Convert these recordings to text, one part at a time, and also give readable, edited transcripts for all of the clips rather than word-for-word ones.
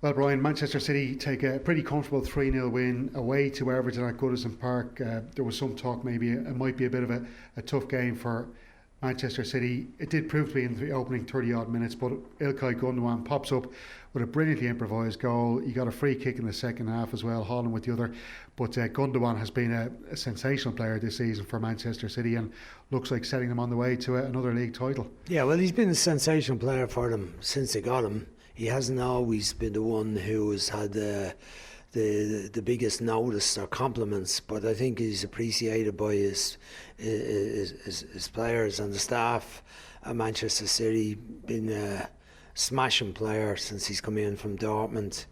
Well, Brian, Manchester City take a pretty comfortable 3-0 win away to Everton at Goodison Park. There was some talk maybe it might be a bit of a tough game for Manchester City. It did prove to be in the opening 30-odd minutes, but Ilkay Gundogan pops up with a brilliantly improvised goal. He got a free kick in the second half as well, Haaland with the other. But Gundogan has been a sensational player this season for Manchester City and looks like setting them on the way to another league title. Yeah, well, he's been a sensational player for them since they got him. He hasn't always been the one who has had the biggest notice or compliments, but I think he's appreciated by his players and the staff at Manchester City. Been a smashing player since he's come in from Dortmund.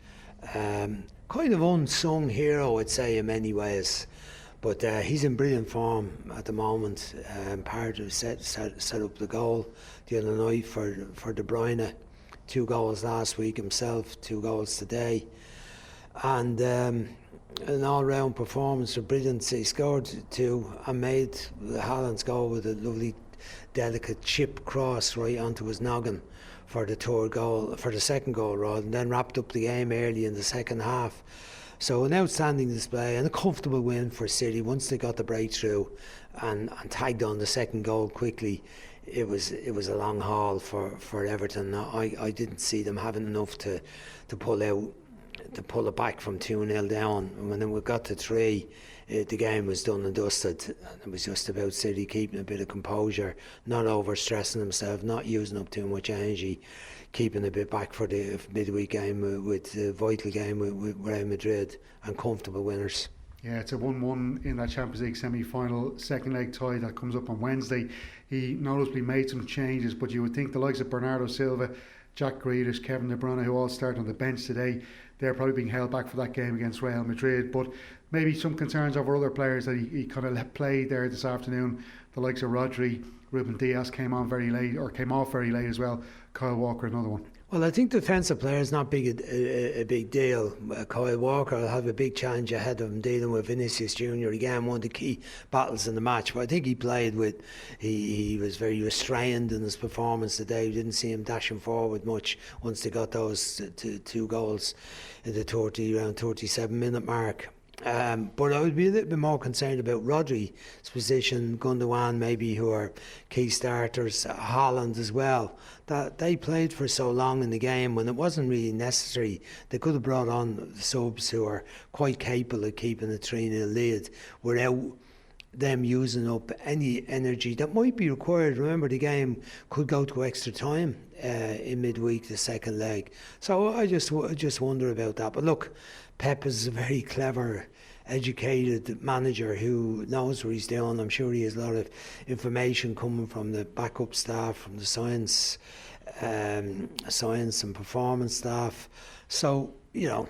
Kind of unsung hero, I'd say, in many ways. But he's in brilliant form at the moment. Part of set up the goal the other night for De Bruyne. 2 goals last week himself, 2 goals today. And an all-round performance, brilliant. He scored 2 and made Haaland's goal with a lovely, delicate chip cross right onto his noggin for the second goal rather, and then wrapped up the game early in the second half. So an outstanding display and a comfortable win for City once they got the breakthrough and tagged on the second goal quickly. It was a long haul for Everton. I didn't see them having enough to pull it back from 2-0 down. And when we got to 3, the game was done and dusted. And it was just about City keeping a bit of composure, not overstressing themselves, not using up too much energy, keeping a bit back for the midweek game with the vital game with Real Madrid, and comfortable winners. Yeah, it's a 1-1 in that Champions League semi-final second leg tie that comes up on Wednesday. He noticeably made some changes, but you would think the likes of Bernardo Silva, Jack Grealish, Kevin De Bruyne, who all start on the bench today, they're probably being held back for that game against Real Madrid. But maybe some concerns over other players that he kind of let play there this afternoon. The likes of Rodri, Ruben Dias came off very late as well. Kyle Walker, another one. Well, I think defensive player is not a big deal. Kyle Walker will have a big challenge ahead of him dealing with Vinicius Junior. Again, one of the key battles in the match. But I think he was very restrained in his performance today. We didn't see him dashing forward much once they got those 2 goals in the around 37-minute mark. But I would be a little bit more concerned about Rodri's position, Gundogan maybe, who are key starters, Haaland as well. That they played for so long in the game when it wasn't really necessary. They could have brought on subs who are quite capable of keeping a 3-0 lead without them using up any energy that might be required. Remember, the game could go to extra time in midweek, the second leg. So I just wonder about that. But look, Pep is a very clever, educated manager who knows what he's doing. I'm sure he has a lot of information coming from the backup staff, from the science and performance staff. So, you know,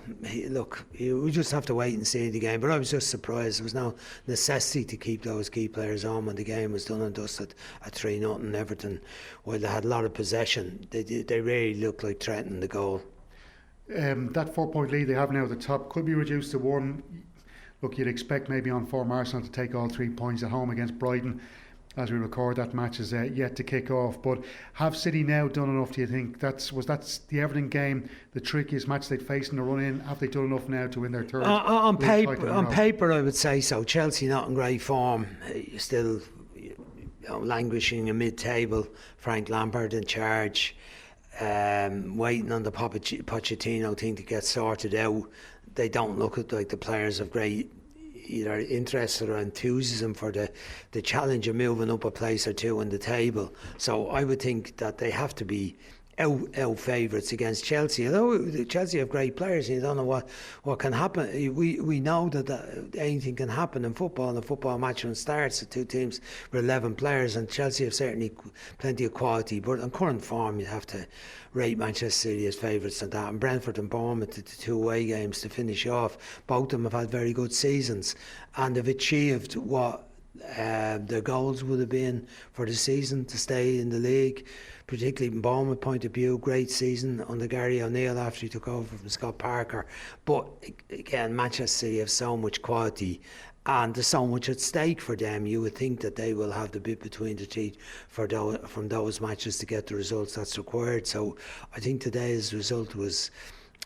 we just have to wait and see the game. But I was just surprised. There was no necessity to keep those key players on when the game was done and dusted at 3-0 Everton. While they had a lot of possession, they really looked like threatening the goal. That 4-point lead they have now at the top could be reduced to 1. Look, you'd expect maybe on form Arsenal to take all 3 points at home against Brighton. As we record, that match is yet to kick off. But have City now done enough, do you think? Was that the Everton game the trickiest match they'd faced in the run-in? Have they done enough now to win their third? On paper, I would say so. Chelsea not in great form. Still languishing in mid-table. Frank Lampard in charge. Waiting on the Pochettino thing to get sorted out. They don't look like the players of great either interest or enthusiasm for the challenge of moving up a place or 2 in the table. So I would think that they have to be out favourites against Chelsea. Although Chelsea have great players, you don't know what can happen. We know that anything can happen in football. And a football match when it starts, the 2 teams with 11 players, and Chelsea have certainly plenty of quality. But on current form, you'd have to rate Manchester City as favourites on that. And Brentford and Bournemouth, the 2 away games to finish off. Both of them have had very good seasons and have achieved what their goals would have been for the season, to stay in the league. Particularly from Bournemouth point of view, great season under Gary O'Neill after he took over from Scott Parker. But again, Manchester City have so much quality and there's so much at stake for them. You would think that they will have the bit between the teeth from those matches to get the results that's required. So I think today's result was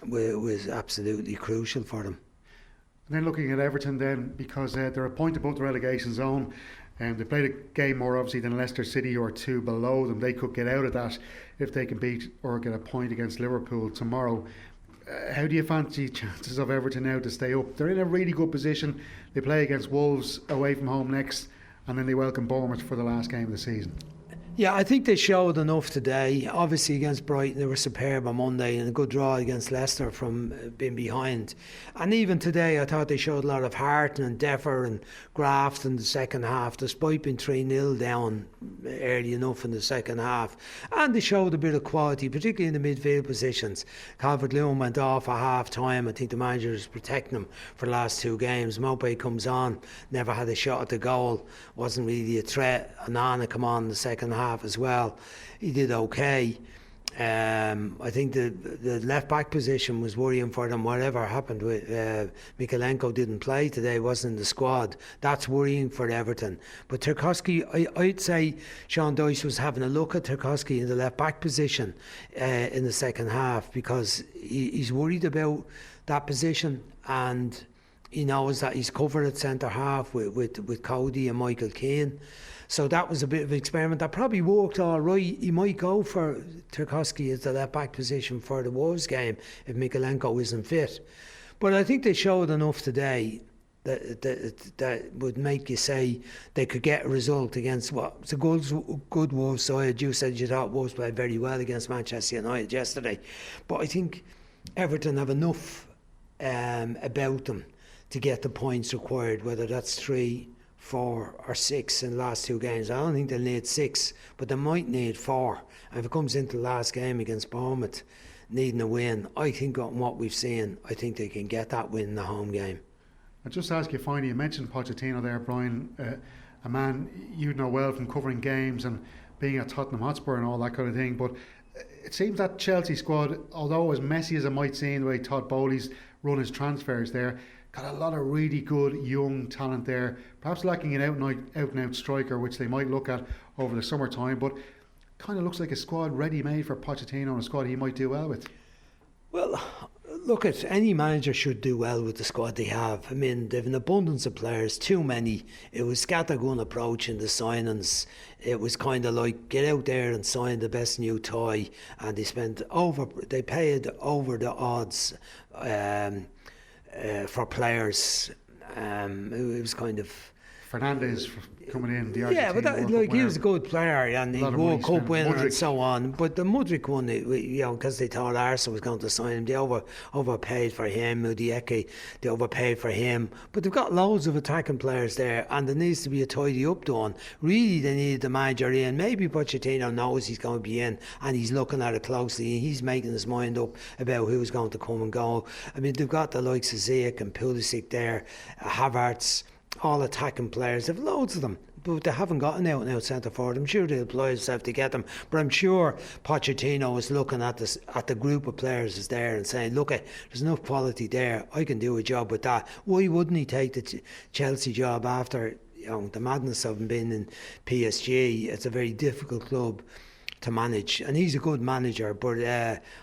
was absolutely crucial for them. And then looking at Everton then, because they're a point above the relegation zone, and they played a game more obviously than Leicester City, or two below them. They could get out of that if they can beat or get a point against Liverpool tomorrow. How do you fancy chances of Everton now to stay up? They're in a really good position. They play against Wolves away from home next, and then they welcome Bournemouth for the last game of the season. Yeah, I think they showed enough today. Obviously against Brighton they were superb on Monday, and a good draw against Leicester from being behind. And even today I thought they showed a lot of heart and endeavour and graft in the second half, despite being 3-0 down early enough in the second half. And they showed a bit of quality, particularly in the midfield positions. Calvert-Lewin went off at half time. I think the manager is protecting him for the last two games. Mopé comes on, never had a shot at the goal, wasn't really a threat. Anana come on in the second half as well. He did okay. I think the left back position was worrying for them. Whatever happened with Mikalenko didn't play today, wasn't in the squad. That's worrying for Everton. But Tarkowski, I'd say Sean Dyche was having a look at Tarkowski in the left back position in the second half, because he's worried about that position, and he knows that he's covered at centre half with Cody and Michael Keane. So that was a bit of an experiment that probably worked all right. He might go for Tarkowski as the left back position for the Wolves game if Mikalenko isn't fit. But I think they showed enough today that would make you say they could get a result against what was a good Wolves side. You said you thought Wolves played very well against Manchester United yesterday, but I think Everton have enough about them to get the points required, whether that's 3, 4 or 6 in the last two games. I don't think they'll need 6, but they might need 4. And if it comes into the last game against Bournemouth needing a win, I think on what we've seen, I think they can get that win in the home game. I'll just ask you finally, you mentioned Pochettino there, Brian, a man you know well from covering games and being at Tottenham Hotspur and all that kind of thing, but it seems that Chelsea squad, although as messy as it might seem the way Todd Bowley's run his transfers there, got a lot of really good young talent there, perhaps lacking an out-and-out striker, which they might look at over the summertime, but kind of looks like a squad ready-made for Pochettino, and a squad he might do well with. Well, look, at any manager should do well with the squad they have. I mean, they've an abundance of players, too many. It was scattergun approach in the signings. It was kind of like, get out there and sign the best new toy, and they paid over the odds for players. It was kind of Fernandes coming in, the Argentine. Yeah, but he was a good player and he World Cup winner and so on. But the Mudryk one, because they thought Arsenal was going to sign him, they overpaid for him. Mudieke, they overpaid for him. But they've got loads of attacking players there, and there needs to be a tidy up done. Really, they need the manager in. Maybe Pochettino knows he's going to be in, and he's looking at it closely, and he's making his mind up about who's going to come and go. I mean, they've got the likes of Ziyech and Pulisic there, Havertz, all attacking players. They've loads of them, but they haven't got an out-and-out centre forward. I'm sure they'll apply themselves to get them, but I'm sure Pochettino is looking at the group of players is there and saying, look, there's enough quality there, I can do a job with that. Why wouldn't he take the Chelsea job after the madness of him being in PSG? It's a very difficult club to manage, and he's a good manager, but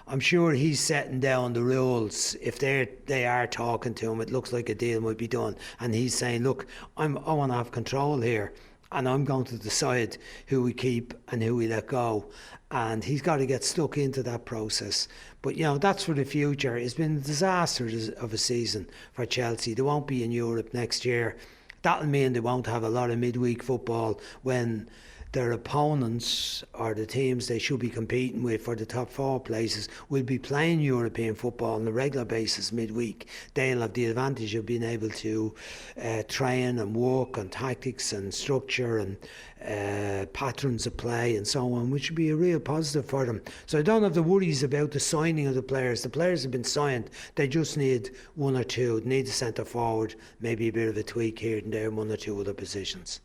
I'm sure he's setting down the rules. If they are talking to him, it looks like a deal might be done, and he's saying, look, I want to have control here, and I'm going to decide who we keep and who we let go, and he's got to get stuck into that process. But that's for the future. It's been a disaster of a season for Chelsea. They won't be in Europe next year. That'll mean they won't have a lot of midweek football when their opponents, or the teams they should be competing with for the top 4 places, will be playing European football on a regular basis midweek. They'll have the advantage of being able to train and work on tactics and structure and patterns of play and so on, which would be a real positive for them. So I don't have the worries about the signing of the players. The players have been signed. They just need 1 or 2. They need a centre forward, maybe a bit of a tweak here and there in 1 or 2 other positions.